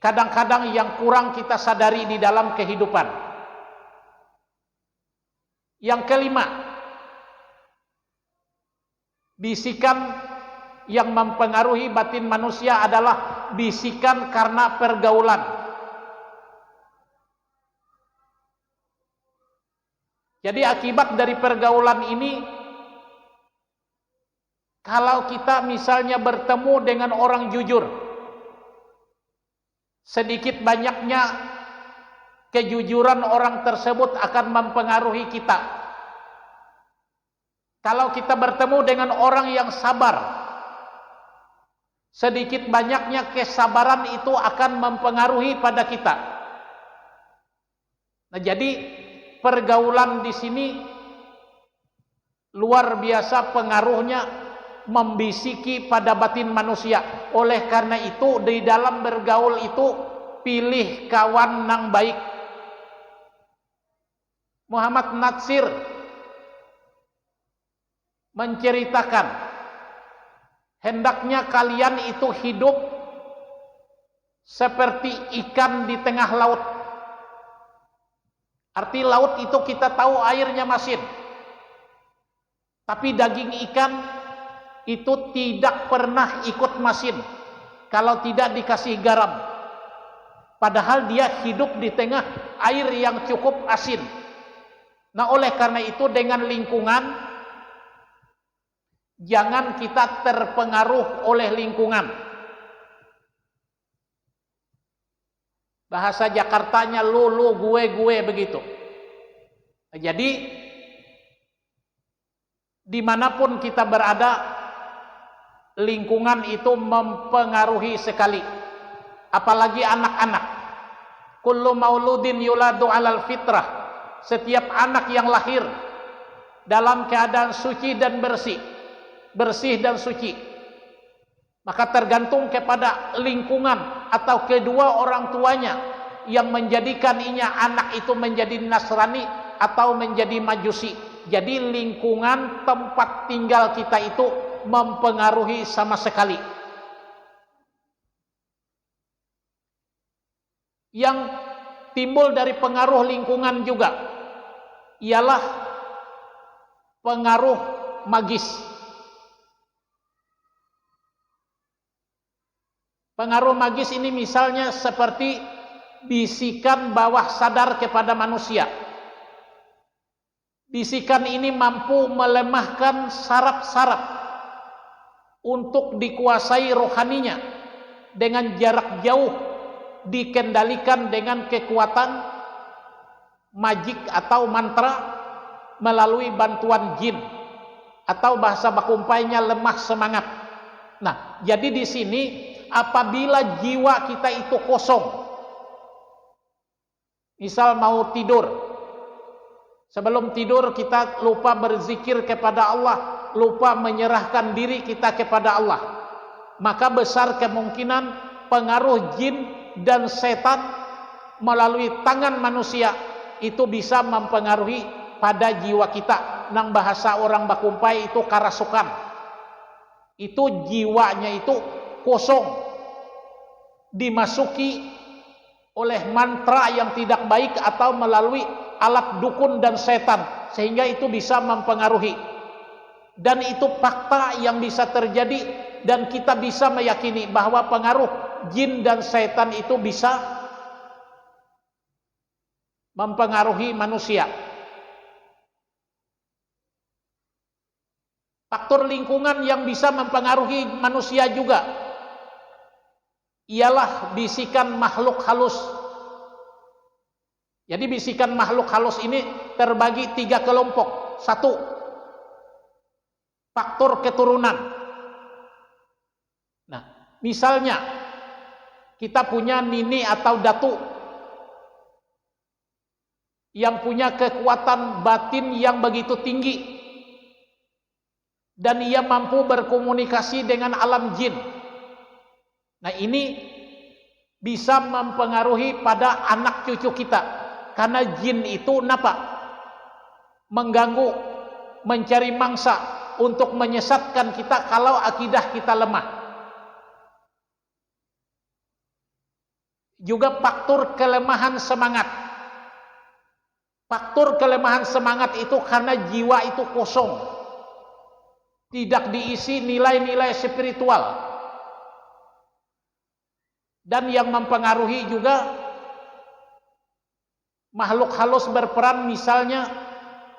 kadang-kadang yang kurang kita sadari di dalam kehidupan. Yang kelima, bisikan yang mempengaruhi batin manusia adalah bisikan karena pergaulan. Jadi akibat dari pergaulan ini, kalau kita misalnya bertemu dengan orang jujur, sedikit banyaknya kejujuran orang tersebut akan mempengaruhi kita. Kalau kita bertemu dengan orang yang sabar, sedikit banyaknya kesabaran itu akan mempengaruhi pada kita. Nah, jadi pergaulan di sini luar biasa pengaruhnya, membisiki pada batin manusia. Oleh karena itu di dalam bergaul itu pilih kawan yang baik. Muhammad Natsir menceritakan, hendaknya kalian itu hidup seperti ikan di tengah laut. Arti laut itu kita tahu airnya masin, tapi daging ikan itu tidak pernah ikut masin kalau tidak dikasih garam. Padahal dia hidup di tengah air yang cukup asin. Nah, oleh karena itu dengan lingkungan, jangan kita terpengaruh oleh lingkungan. Bahasa Jakartanya lu gue begitu. Nah, jadi dimanapun kita berada, lingkungan itu mempengaruhi sekali. Apalagi anak-anak. Kullu mauludin yuladu alal fitrah. Setiap anak yang lahir dalam keadaan suci dan bersih dan suci, maka tergantung kepada lingkungan atau kedua orang tuanya yang menjadikan anak itu menjadi Nasrani atau menjadi Majusi. Jadi lingkungan tempat tinggal kita itu mempengaruhi sama sekali. Yang timbul dari pengaruh lingkungan juga ialah pengaruh magis. Pengaruh magis ini misalnya seperti bisikan bawah sadar kepada manusia. Bisikan ini mampu melemahkan saraf-saraf untuk dikuasai rohaninya dengan jarak jauh, dikendalikan dengan kekuatan majik atau mantra melalui bantuan jin, atau bahasa bakumpainya lemah semangat. Nah, jadi di sini apabila jiwa kita itu kosong, misal mau tidur, sebelum tidur kita lupa berzikir kepada Allah, lupa menyerahkan diri kita kepada Allah, maka besar kemungkinan pengaruh jin dan setan melalui tangan manusia itu bisa mempengaruhi pada jiwa kita. Nang bahasa orang bakumpai itu karasukan. Itu jiwanya itu kosong, dimasuki oleh mantra yang tidak baik atau melalui alat dukun dan setan, sehingga itu bisa mempengaruhi. Dan itu fakta yang bisa terjadi, dan kita bisa meyakini bahwa pengaruh jin dan setan itu bisa mempengaruhi manusia. Faktor lingkungan yang bisa mempengaruhi manusia juga ialah bisikan makhluk halus. Jadi bisikan makhluk halus ini terbagi 3 kelompok. 1, faktor keturunan. Nah, misalnya kita punya nini atau datu yang punya kekuatan batin yang begitu tinggi, dan ia mampu berkomunikasi dengan alam jin. Nah, ini bisa mempengaruhi pada anak cucu kita, karena jin itu mengganggu, mencari mangsa untuk menyesatkan kita kalau akidah kita lemah. juga faktor kelemahan semangat. Faktor kelemahan semangat itu karena jiwa itu kosong, tidak diisi nilai-nilai spiritual. Dan yang mempengaruhi juga makhluk halus berperan, misalnya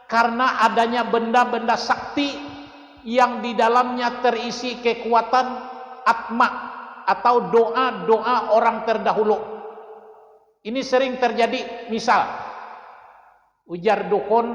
karena adanya benda-benda sakti yang di dalamnya terisi kekuatan atma atau doa-doa orang terdahulu. Ini sering terjadi, misal ujar dukun,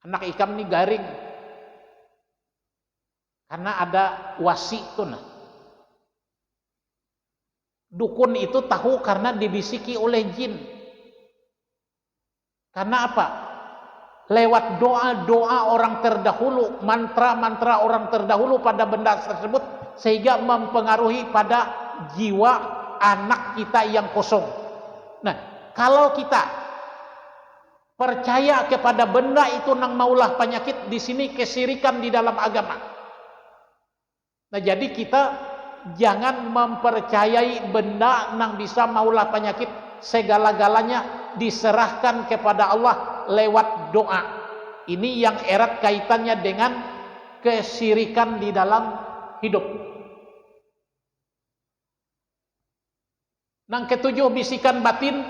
anak ikam ini garing karena ada wasi tuh. Nah, dukun itu tahu karena dibisiki oleh jin. Karena apa? Lewat doa-doa orang terdahulu, mantra-mantra orang terdahulu pada benda tersebut, sehingga mempengaruhi pada jiwa anak kita yang kosong. Nah, kalau kita percaya kepada benda itu nang maulah penyakit, di sini kesirikan di dalam agama. Nah, jadi kita jangan mempercayai benda nang bisa maulah penyakit, segala-galanya diserahkan kepada Allah lewat doa. Ini yang erat kaitannya dengan kesirikan di dalam hidup. Yang ketujuh, bisikan batin.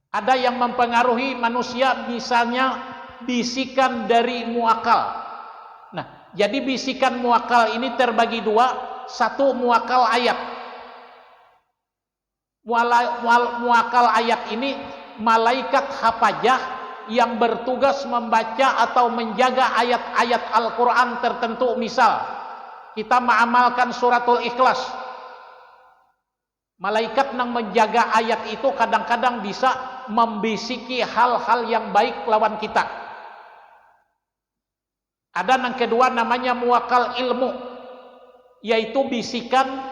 Ada yang mempengaruhi manusia, misalnya bisikan dari muakal. Nah, jadi bisikan muakal ini terbagi dua. Satu, muakal ayat. Muakal ayat ini malaikat hafazah yang bertugas membaca atau menjaga ayat-ayat Al-Quran tertentu. Misal kita mengamalkan suratul Ikhlas, malaikat yang menjaga ayat itu kadang-kadang bisa membisiki hal-hal yang baik lawan kita. Ada yang kedua namanya muakal ilmu, yaitu bisikan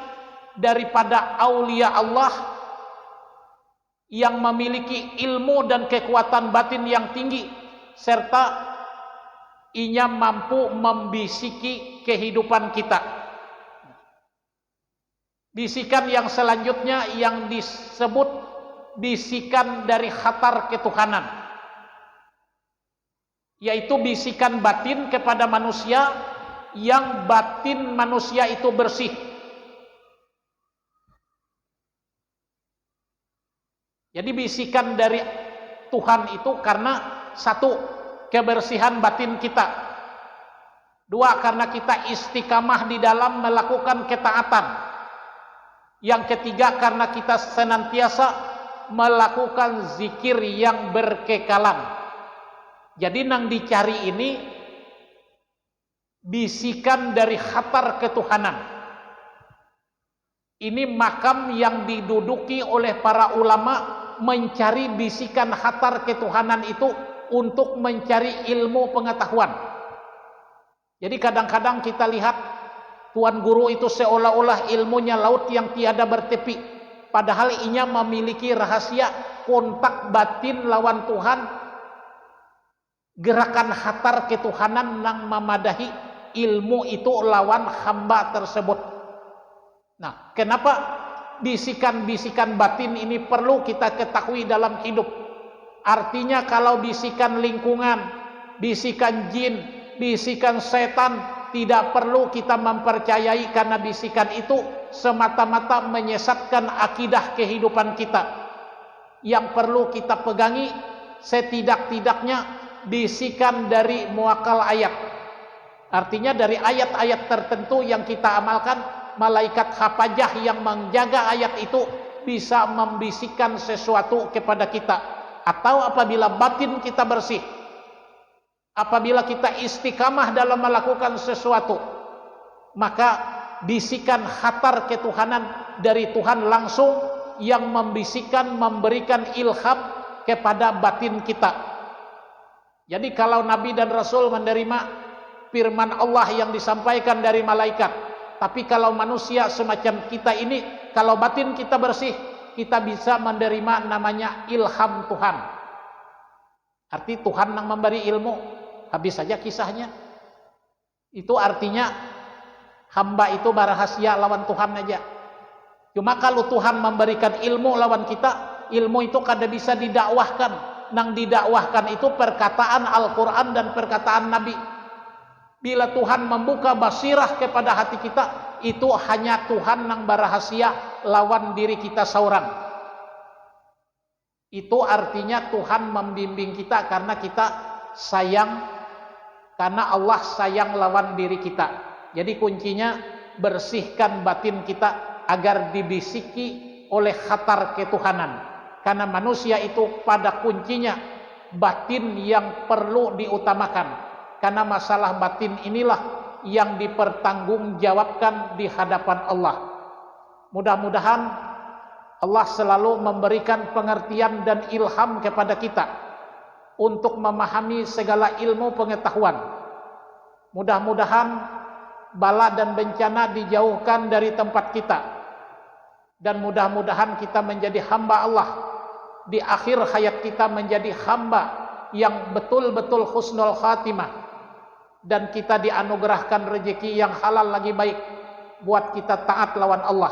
daripada aulia Allah yang memiliki ilmu dan kekuatan batin yang tinggi, serta inya mampu membisiki kehidupan kita. Bisikan yang selanjutnya yang disebut bisikan dari khatar ketuhanan, yaitu bisikan batin kepada manusia yang batin manusia itu bersih. Jadi bisikan dari Tuhan itu karena satu, kebersihan batin kita. Dua, karena kita istiqamah di dalam melakukan ketaatan. Yang ketiga, karena kita senantiasa melakukan zikir yang berkekalan. Jadi nang dicari ini bisikan dari khatar ketuhanan. Ini makam yang diduduki oleh para ulama, mencari bisikan khatar ketuhanan itu untuk mencari ilmu pengetahuan. Jadi kadang-kadang kita lihat tuan guru itu seolah-olah ilmunya laut yang tiada bertepi, padahal inya memiliki rahasia kontak batin lawan Tuhan, gerakan khatar ketuhanan yang memadahi ilmu itu lawan hamba tersebut. Nah, kenapa bisikan-bisikan batin ini perlu kita ketahui dalam hidup? Artinya kalau bisikan lingkungan, bisikan jin, bisikan setan tidak perlu kita mempercayai, karena bisikan itu semata-mata menyesatkan akidah kehidupan kita. Yang perlu kita pegangi setidak-tidaknya bisikan dari muakal ayat. Artinya dari ayat-ayat tertentu yang kita amalkan, malaikat hafazah yang menjaga ayat itu bisa membisikkan sesuatu kepada kita. Atau apabila batin kita bersih, apabila kita istiqamah dalam melakukan sesuatu, maka bisikan khatar ketuhanan dari Tuhan langsung yang membisikkan, memberikan ilham kepada batin kita. Jadi kalau Nabi dan Rasul menerima firman Allah yang disampaikan dari malaikat, tapi kalau manusia semacam kita ini, kalau batin kita bersih, kita bisa menerima namanya ilham Tuhan. Arti Tuhan yang memberi ilmu, habis saja kisahnya. Itu artinya hamba itu berahasia lawan Tuhan aja. Cuma kalau Tuhan memberikan ilmu lawan kita, ilmu itu kada bisa didakwahkan. Nang didakwahkan itu perkataan Al-Quran dan perkataan Nabi. Bila Tuhan membuka basirah kepada hati kita, itu hanya Tuhan nang berahasia lawan diri kita seorang. Itu artinya Tuhan membimbing kita karena kita sayang, karena Allah sayang lawan diri kita. Jadi kuncinya bersihkan batin kita agar dibisiki oleh khatar ketuhanan. Karena manusia itu pada kuncinya batin yang perlu diutamakan. Karena masalah batin inilah yang dipertanggungjawabkan di hadapan Allah. Mudah-mudahan Allah selalu memberikan pengertian dan ilham kepada kita untuk memahami segala ilmu pengetahuan. Mudah-mudahan bala dan bencana dijauhkan dari tempat kita. Dan mudah-mudahan kita menjadi hamba Allah. Di akhir hayat kita menjadi hamba yang betul-betul husnul khatimah, dan kita dianugerahkan rezeki yang halal lagi baik buat kita taat lawan Allah.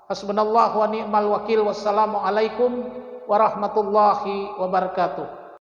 Hasbunallahu wa ni'mal wakil. Wassalamu alaikum warahmatullahi wabarakatuh.